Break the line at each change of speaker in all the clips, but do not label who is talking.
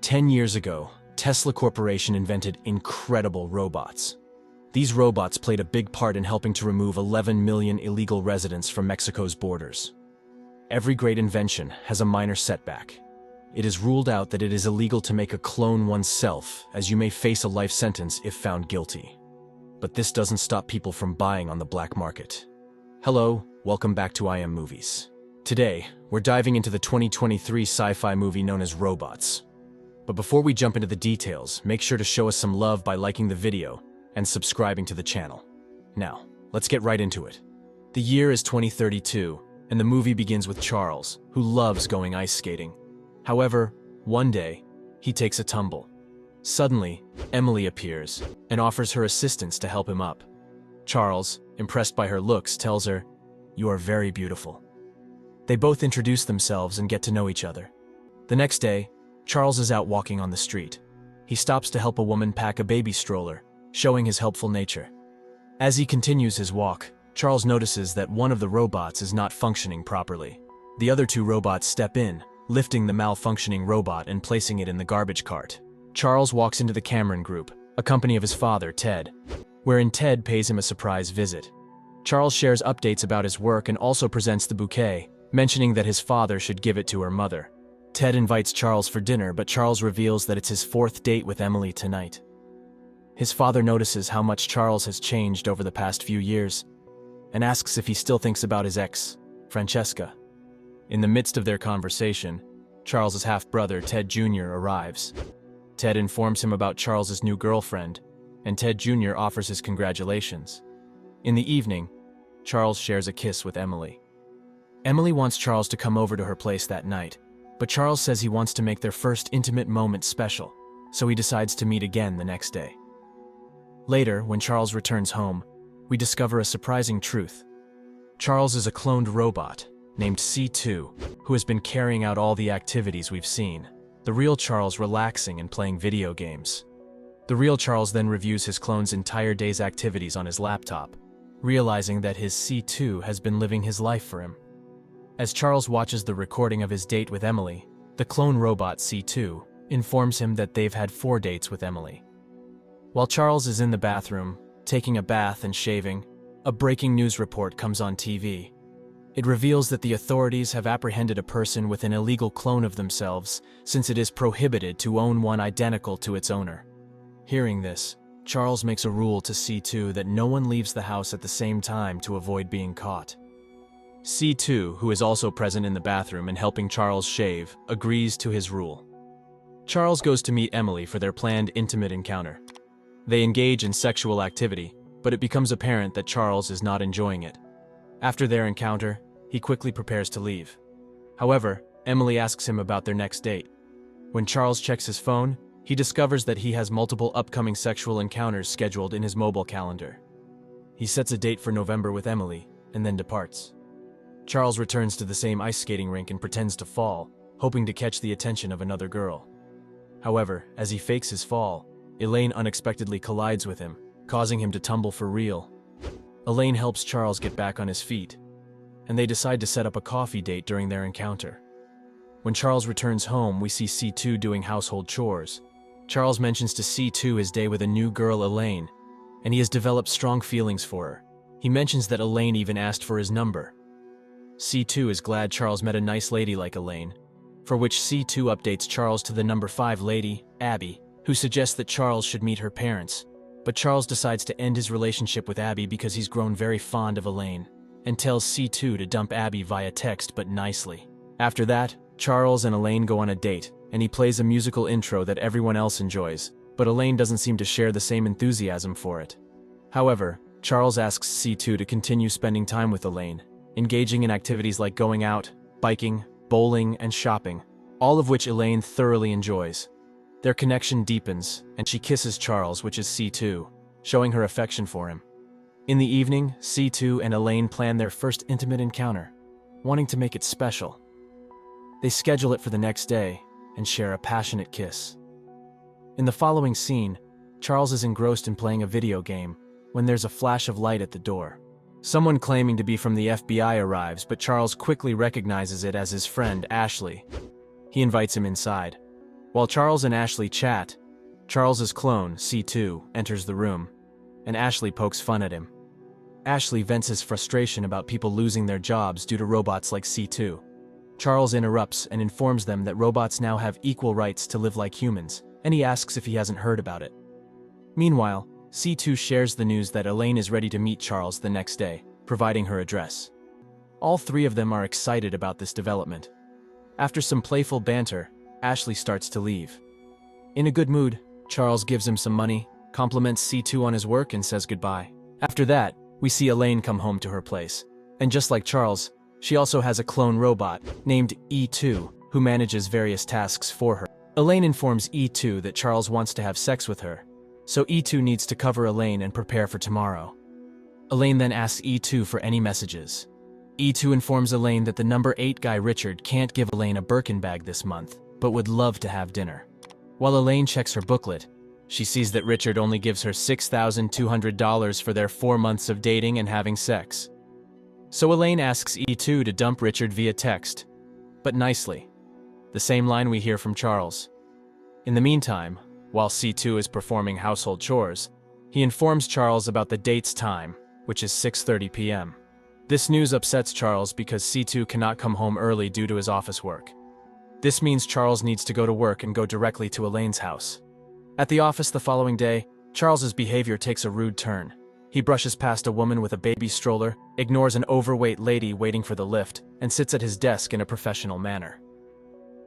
10 years ago, Tesla Corporation invented incredible robots. These robots played a big part in helping to remove 11 million illegal residents from Mexico's borders. Every great invention has a minor setback. It is ruled out that it is illegal to make a clone oneself, as you may face a life sentence if found guilty. But this doesn't stop people from buying on the black market. Hello, welcome back to I Am Movies. Today, we're diving into the 2023 sci-fi movie known as Robots. But before we jump into the details, make sure to show us some love by liking the video and subscribing to the channel. Now, let's get right into it. The year is 2032, and the movie begins with Charles, who loves going ice skating. However, one day, he takes a tumble. Suddenly, Emily appears and offers her assistance to help him up. Charles, impressed by her looks, tells her, "You are very beautiful." They both introduce themselves and get to know each other. The next day, Charles is out walking on the street. He stops to help a woman pack a baby stroller, showing his helpful nature. As he continues his walk, Charles notices that one of the robots is not functioning properly. The other two robots step in, lifting the malfunctioning robot and placing it in the garbage cart. Charles walks into the Cameron Group, a company of his father, Ted, wherein Ted pays him a surprise visit. Charles shares updates about his work and also presents the bouquet, mentioning that his father should give it to her mother. Ted invites Charles for dinner, but Charles reveals that it's his fourth date with Emily tonight. His father notices how much Charles has changed over the past few years and asks if he still thinks about his ex, Francesca. In the midst of their conversation, Charles's half-brother, Ted Jr., arrives. Ted informs him about Charles's new girlfriend, and Ted Jr. offers his congratulations. In the evening, Charles shares a kiss with Emily. Emily wants Charles to come over to her place that night, but Charles says he wants to make their first intimate moment special, so he decides to meet again the next day. Later, when Charles returns home, we discover a surprising truth. Charles is a cloned robot named C2, who has been carrying out all the activities we've seen, the real Charles relaxing and playing video games. The real Charles then reviews his clone's entire day's activities on his laptop, realizing that his C2 has been living his life for him. As Charles watches the recording of his date with Emily, the clone robot C2 informs him that they've had 4 dates with Emily. While Charles is in the bathroom, taking a bath and shaving, a breaking news report comes on TV. It reveals that the authorities have apprehended a person with an illegal clone of themselves, since it is prohibited to own one identical to its owner. Hearing this, Charles makes a rule to C2 that no one leaves the house at the same time to avoid being caught. C2, who is also present in the bathroom and helping Charles shave, agrees to his rule. Charles goes to meet Emily for their planned intimate encounter. They engage in sexual activity, but it becomes apparent that Charles is not enjoying it. After their encounter, he quickly prepares to leave. However, Emily asks him about their next date. When Charles checks his phone, he discovers that he has multiple upcoming sexual encounters scheduled in his mobile calendar. He sets a date for November with Emily, and then departs. Charles returns to the same ice skating rink and pretends to fall, hoping to catch the attention of another girl. However, as he fakes his fall, Elaine unexpectedly collides with him, causing him to tumble for real. Elaine helps Charles get back on his feet, and they decide to set up a coffee date during their encounter. When Charles returns home, we see C2 doing household chores. Charles mentions to C2 his day with a new girl, Elaine, and he has developed strong feelings for her. He mentions that Elaine even asked for his number. C2 is glad Charles met a nice lady like Elaine, for which C2 updates Charles to the number 5 lady, Abby, who suggests that Charles should meet her parents. But Charles decides to end his relationship with Abby because he's grown very fond of Elaine, and tells C2 to dump Abby via text but nicely. After that, Charles and Elaine go on a date, and he plays a musical intro that everyone else enjoys, but Elaine doesn't seem to share the same enthusiasm for it. However, Charles asks C2 to continue spending time with Elaine, engaging in activities like going out, biking, bowling, and shopping, all of which Elaine thoroughly enjoys. Their connection deepens, and she kisses Charles, which is C2, showing her affection for him. In the evening, C2 and Elaine plan their first intimate encounter, wanting to make it special. They schedule it for the next day and share a passionate kiss. In the following scene, Charles is engrossed in playing a video game when there's a flash of light at the door. Someone claiming to be from the FBI arrives, but Charles quickly recognizes it as his friend, Ashley. He invites him inside. While Charles and Ashley chat, Charles's clone, C2, enters the room, and Ashley pokes fun at him. Ashley vents his frustration about people losing their jobs due to robots like C2. Charles interrupts and informs them that robots now have equal rights to live like humans, and he asks if he hasn't heard about it. Meanwhile, C2 shares the news that Elaine is ready to meet Charles the next day, providing her address. All three of them are excited about this development. After some playful banter, Ashley starts to leave. In a good mood, Charles gives him some money, compliments C2 on his work, and says goodbye. After that, we see Elaine come home to her place. And just like Charles, she also has a clone robot named E2 who manages various tasks for her. Elaine informs E2 that Charles wants to have sex with her, so E2 needs to cover Elaine and prepare for tomorrow. Elaine then asks E2 for any messages. E2 informs Elaine that the number 8 guy Richard can't give Elaine a Birkin bag this month, but would love to have dinner. While Elaine checks her booklet, she sees that Richard only gives her $6,200 for their 4 months of dating and having sex. So Elaine asks E2 to dump Richard via text, but nicely. The same line we hear from Charles. In the meantime, while C2 is performing household chores, he informs Charles about the date's time, which is 6:30 p.m. This news upsets Charles because C2 cannot come home early due to his office work. This means Charles needs to go to work and go directly to Elaine's house. At the office the following day, Charles's behavior takes a rude turn. He brushes past a woman with a baby stroller, ignores an overweight lady waiting for the lift, and sits at his desk in a professional manner.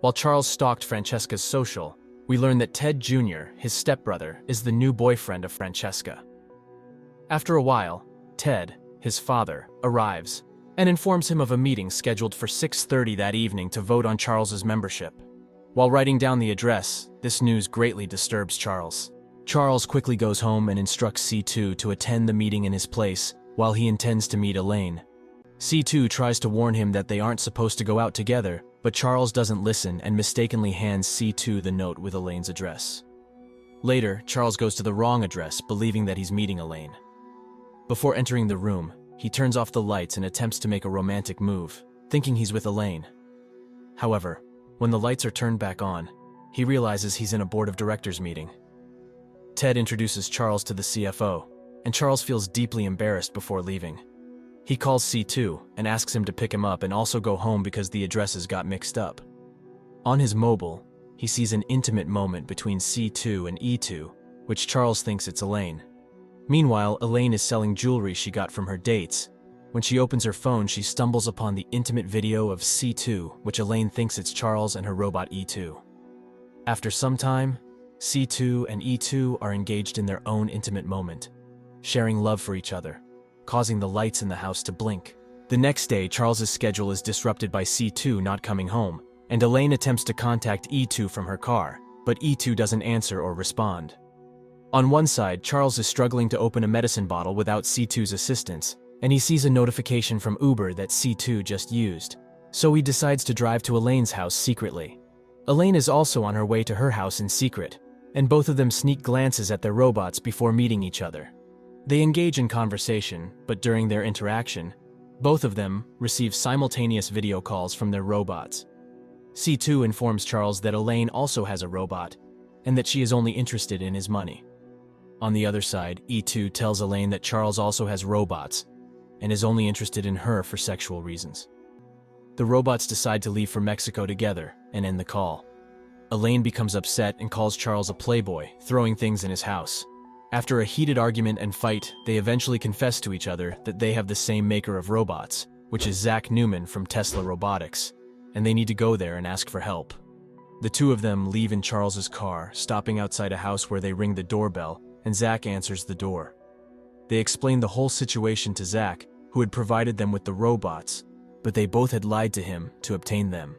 While Charles stalked Francesca's social, we learn that Ted Jr., his stepbrother, is the new boyfriend of Francesca. After a while, Ted, his father, arrives and informs him of a meeting scheduled for 6:30 that evening to vote on Charles's membership. While writing down the address, this news greatly disturbs Charles. Charles quickly goes home and instructs C2 to attend the meeting in his place while he intends to meet Elaine. C2 tries to warn him that they aren't supposed to go out together, but Charles doesn't listen and mistakenly hands C2 the note with Elaine's address. Later, Charles goes to the wrong address, believing that he's meeting Elaine. Before entering the room, he turns off the lights and attempts to make a romantic move, thinking he's with Elaine. However, when the lights are turned back on, he realizes he's in a board of directors meeting. Ted introduces Charles to the CFO, and Charles feels deeply embarrassed before leaving. He calls C2 and asks him to pick him up and also go home because the addresses got mixed up. On his mobile, he sees an intimate moment between C2 and E2, which Charles thinks it's Elaine. Meanwhile, Elaine is selling jewelry she got from her dates. When she opens her phone, she stumbles upon the intimate video of C2, which Elaine thinks it's Charles and her robot E2. After some time, C2 and E2 are engaged in their own intimate moment, sharing love for each other, causing the lights in the house to blink. The next day, Charles's schedule is disrupted by C2 not coming home, and Elaine attempts to contact E2 from her car, but E2 doesn't answer or respond. On one side, Charles is struggling to open a medicine bottle without C2's assistance, and he sees a notification from Uber that C2 just used, so he decides to drive to Elaine's house secretly. Elaine is also on her way to her house in secret, and both of them sneak glances at their robots before meeting each other. They engage in conversation, but during their interaction, both of them receive simultaneous video calls from their robots. C2 informs Charles that Elaine also has a robot, and that she is only interested in his money. On the other side, E2 tells Elaine that Charles also has robots, and is only interested in her for sexual reasons. The robots decide to leave for Mexico together and end the call. Elaine becomes upset and calls Charles a playboy, throwing things in his house. After a heated argument and fight, they eventually confess to each other that they have the same maker of robots, which is Zach Newman from Tesla Robotics, and they need to go there and ask for help. The two of them leave in Charles's car, stopping outside a house where they ring the doorbell, and Zach answers the door. They explain the whole situation to Zach, who had provided them with the robots, but they both had lied to him to obtain them.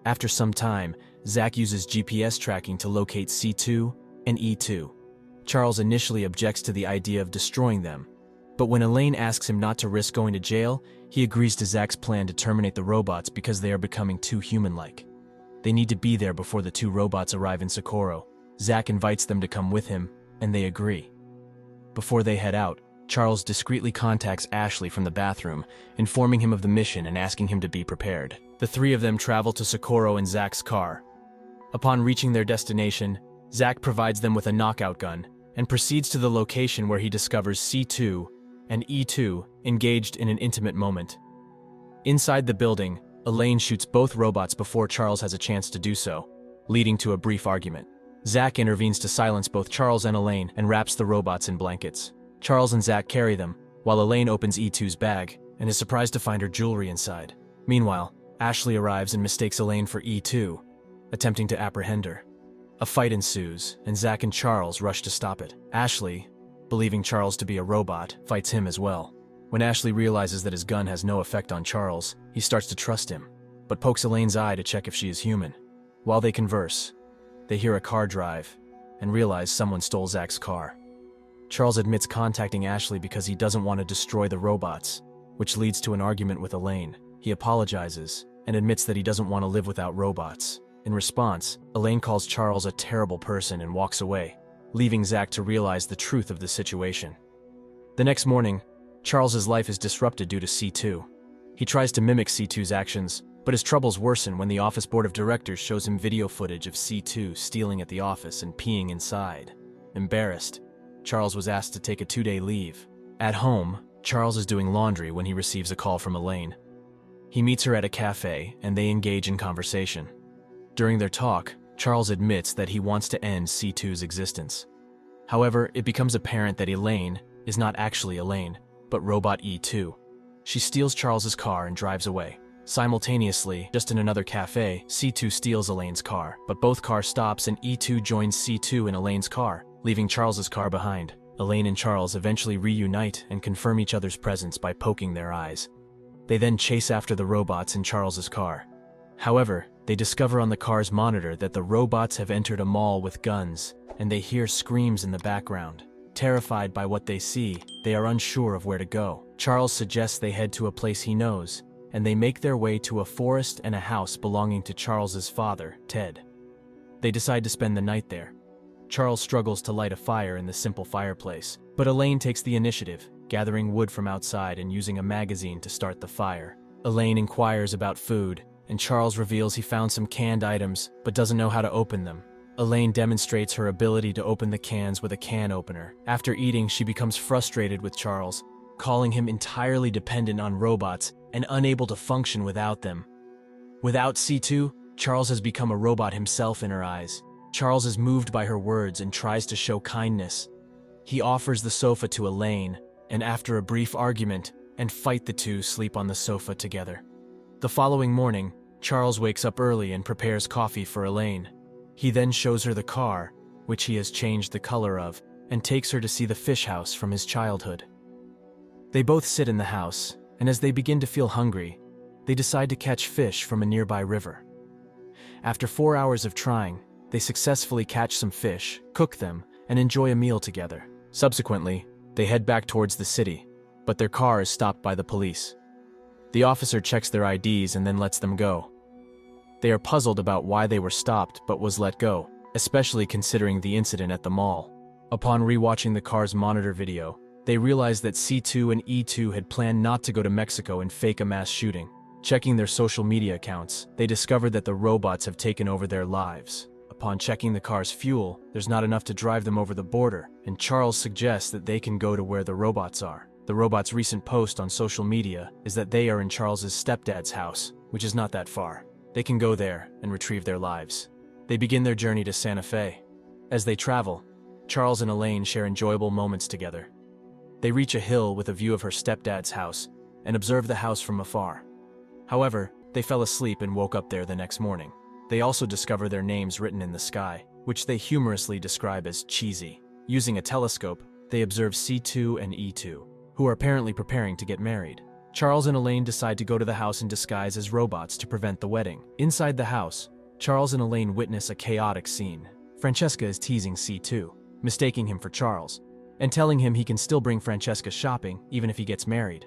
After some time, Zach uses GPS tracking to locate C2 and E2. Charles initially objects to the idea of destroying them, but when Elaine asks him not to risk going to jail, he agrees to Zach's plan to terminate the robots because they are becoming too human-like. They need to be there before the two robots arrive in Socorro. Zach invites them to come with him, and they agree. Before they head out, Charles discreetly contacts Ashley from the bathroom, informing him of the mission and asking him to be prepared. The three of them travel to Socorro in Zach's car. Upon reaching their destination, Zach provides them with a knockout gun and proceeds to the location where he discovers C2 and E2 engaged in an intimate moment. Inside the building, Elaine shoots both robots before Charles has a chance to do so, leading to a brief argument. Zach intervenes to silence both Charles and Elaine and wraps the robots in blankets. Charles and Zach carry them, while Elaine opens E2's bag and is surprised to find her jewelry inside. Meanwhile, Ashley arrives and mistakes Elaine for E2, attempting to apprehend her. A fight ensues, and Zach and Charles rush to stop it. Ashley, believing Charles to be a robot, fights him as well. When Ashley realizes that his gun has no effect on Charles, he starts to trust him, but pokes Elaine's eye to check if she is human. While they converse, they hear a car drive and realize someone stole Zach's car. Charles admits contacting Ashley because he doesn't want to destroy the robots, which leads to an argument with Elaine. He apologizes and admits that he doesn't want to live without robots. In response, Elaine calls Charles a terrible person and walks away, leaving Zach to realize the truth of the situation. The next morning, Charles's life is disrupted due to C2. He tries to mimic C2's actions, but his troubles worsen when the office board of directors shows him video footage of C2 stealing at the office and peeing inside. Embarrassed, Charles was asked to take a 2-day leave. At home, Charles is doing laundry when he receives a call from Elaine. He meets her at a cafe and they engage in conversation. During their talk, Charles admits that he wants to end C2's existence. However, it becomes apparent that Elaine is not actually Elaine, but Robot E2. She steals Charles's car and drives away. Simultaneously, just in another cafe, C2 steals Elaine's car, but both cars stops and E2 joins C2 in Elaine's car, leaving Charles's car behind. Elaine and Charles eventually reunite and confirm each other's presence by poking their eyes. They then chase after the robots in Charles's car. However, they discover on the car's monitor that the robots have entered a mall with guns, and they hear screams in the background. Terrified by what they see, they are unsure of where to go. Charles suggests they head to a place he knows, and they make their way to a forest and a house belonging to Charles's father, Ted. They decide to spend the night there. Charles struggles to light a fire in the simple fireplace, but Elaine takes the initiative, gathering wood from outside and using a magazine to start the fire. Elaine inquires about food, and Charles reveals he found some canned items, but doesn't know how to open them. Elaine demonstrates her ability to open the cans with a can opener. After eating, she becomes frustrated with Charles, calling him entirely dependent on robots and unable to function without them. Without C2, Charles has become a robot himself in her eyes. Charles is moved by her words and tries to show kindness. He offers the sofa to Elaine, and after a brief argument and fight, the two sleep on the sofa together. The following morning, Charles wakes up early and prepares coffee for Elaine. He then shows her the car, which he has changed the color of, and takes her to see the fish house from his childhood. They both sit in the house, and as they begin to feel hungry, they decide to catch fish from a nearby river. After 4 hours of trying, they successfully catch some fish, cook them, and enjoy a meal together. Subsequently, they head back towards the city, but their car is stopped by the police. The officer checks their IDs and then lets them go. They are puzzled about why they were stopped but was let go, especially considering the incident at the mall. Upon rewatching the car's monitor video, they realize that C2 and E2 had planned not to go to Mexico and fake a mass shooting. Checking their social media accounts, they discovered that the robots have taken over their lives. Upon checking the car's fuel, there's not enough to drive them over the border, and Charles suggests that they can go to where the robots are. The robots' recent post on social media is that they are in Charles's stepdad's house, which is not that far. They can go there and retrieve their lives. They begin their journey to Santa Fe. As they travel, Charles and Elaine share enjoyable moments together. They reach a hill with a view of her stepdad's house and observe the house from afar. However, they fell asleep and woke up there the next morning. They also discover their names written in the sky, which they humorously describe as cheesy. Using a telescope, they observe C2 and E2, who are apparently preparing to get married. Charles and Elaine decide to go to the house in disguise as robots to prevent the wedding. Inside the house, Charles and Elaine witness a chaotic scene. Francesca is teasing C2, mistaking him for Charles, and telling him he can still bring Francesca shopping even if he gets married.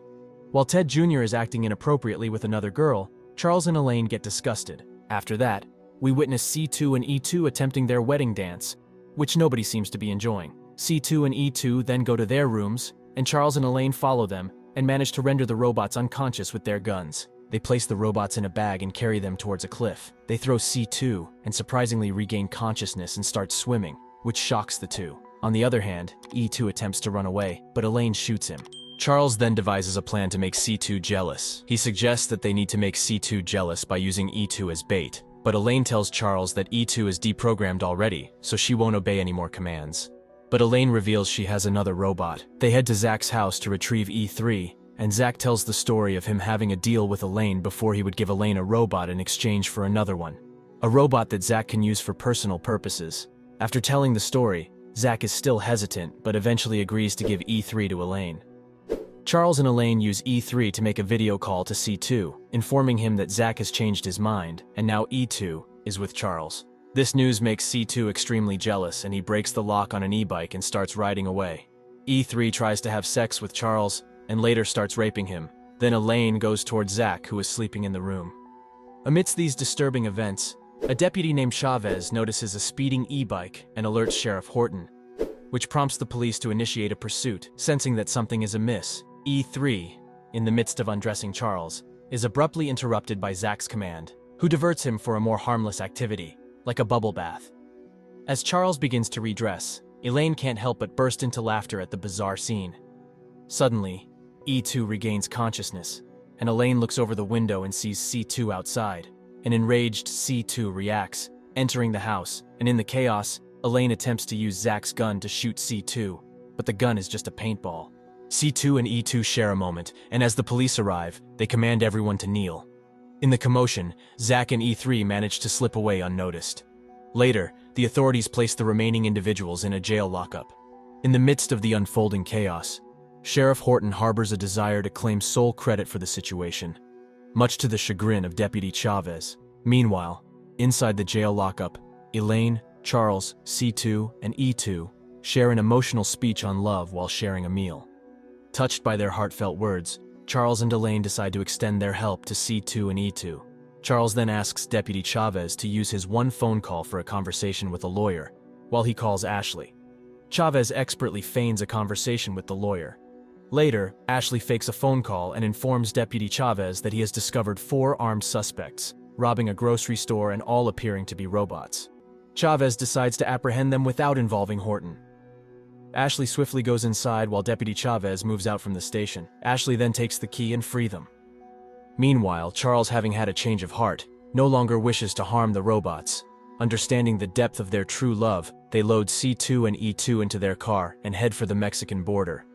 While Ted Jr. is acting inappropriately with another girl, Charles and Elaine get disgusted. After that, we witness C2 and E2 attempting their wedding dance, which nobody seems to be enjoying. C2 and E2 then go to their rooms, and Charles and Elaine follow them and manage to render the robots unconscious with their guns. They place the robots in a bag and carry them towards a cliff. They throw C2 and surprisingly regain consciousness and start swimming, which shocks the two. On the other hand, E2 attempts to run away, but Elaine shoots him. Charles then devises a plan to make C2 jealous. He suggests that they need to make C2 jealous by using E2 as bait, but Elaine tells Charles that E2 is deprogrammed already, so she won't obey any more commands. But Elaine reveals she has another robot. They head to Zach's house to retrieve E3, and Zach tells the story of him having a deal with Elaine before he would give Elaine a robot in exchange for another one. A robot that Zach can use for personal purposes. After telling the story, Zach is still hesitant, but eventually agrees to give E3 to Elaine. Charles and Elaine use E3 to make a video call to C2, informing him that Zach has changed his mind, and now E2 is with Charles. This news makes C2 extremely jealous, and he breaks the lock on an e-bike and starts riding away. E3 tries to have sex with Charles, and later starts raping him. Then Elaine goes towards Zach, who is sleeping in the room. Amidst these disturbing events, a deputy named Chavez notices a speeding e-bike and alerts Sheriff Horton, which prompts the police to initiate a pursuit. Sensing that something is amiss, E3, in the midst of undressing Charles, is abruptly interrupted by Zach's command, who diverts him for a more harmless activity, like a bubble bath. As Charles begins to redress, Elaine can't help but burst into laughter at the bizarre scene. Suddenly, E2 regains consciousness, and Elaine looks over the window and sees C2 outside. An enraged C2 reacts, entering the house, and in the chaos, Elaine attempts to use Zach's gun to shoot C2, but the gun is just a paintball. C2 and E2 share a moment, and as the police arrive, they command everyone to kneel. In the commotion, Zach and E3 manage to slip away unnoticed. Later, the authorities place the remaining individuals in a jail lockup. In the midst of the unfolding chaos, Sheriff Horton harbors a desire to claim sole credit for the situation, much to the chagrin of Deputy Chavez. Meanwhile, inside the jail lockup, Elaine, Charles, C2, and E2 share an emotional speech on love while sharing a meal. Touched by their heartfelt words, Charles and Elaine decide to extend their help to C2 and E2. Charles then asks Deputy Chavez to use his one phone call for a conversation with a lawyer, while he calls Ashley. Chavez expertly feigns a conversation with the lawyer. Later, Ashley fakes a phone call and informs Deputy Chavez that he has discovered 4 armed suspects, robbing a grocery store and all appearing to be robots. Chavez decides to apprehend them without involving Horton. Ashley swiftly goes inside while Deputy Chavez moves out from the station. Ashley then takes the key and frees them. Meanwhile, Charles, having had a change of heart, no longer wishes to harm the robots. Understanding the depth of their true love, they load C2 and E2 into their car and head for the Mexican border.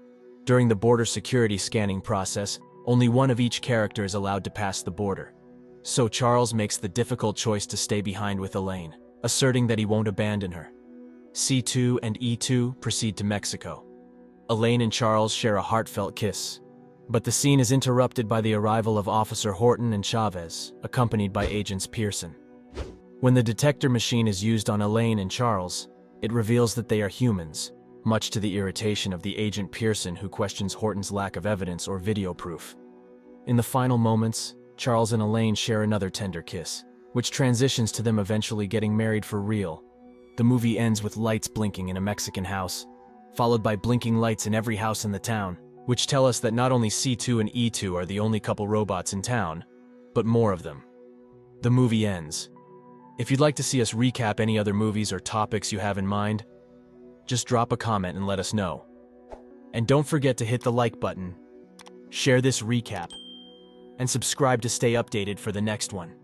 During the border security scanning process, only one of each character is allowed to pass the border. So Charles makes the difficult choice to stay behind with Elaine, asserting that he won't abandon her. C2 and E2 proceed to Mexico. Elaine and Charles share a heartfelt kiss. But the scene is interrupted by the arrival of Officer Horton and Chavez, accompanied by Agents Pearson. When the detector machine is used on Elaine and Charles, it reveals that they are humans, much to the irritation of the Agent Pearson, who questions Horton's lack of evidence or video proof. In the final moments, Charles and Elaine share another tender kiss, which transitions to them eventually getting married for real. The movie ends with lights blinking in a Mexican house, followed by blinking lights in every house in the town, which tell us that not only C2 and E2 are the only couple robots in town, but more of them. The movie ends. If you'd like to see us recap any other movies or topics you have in mind, just drop a comment and let us know. And don't forget to hit the like button, share this recap, and subscribe to stay updated for the next one.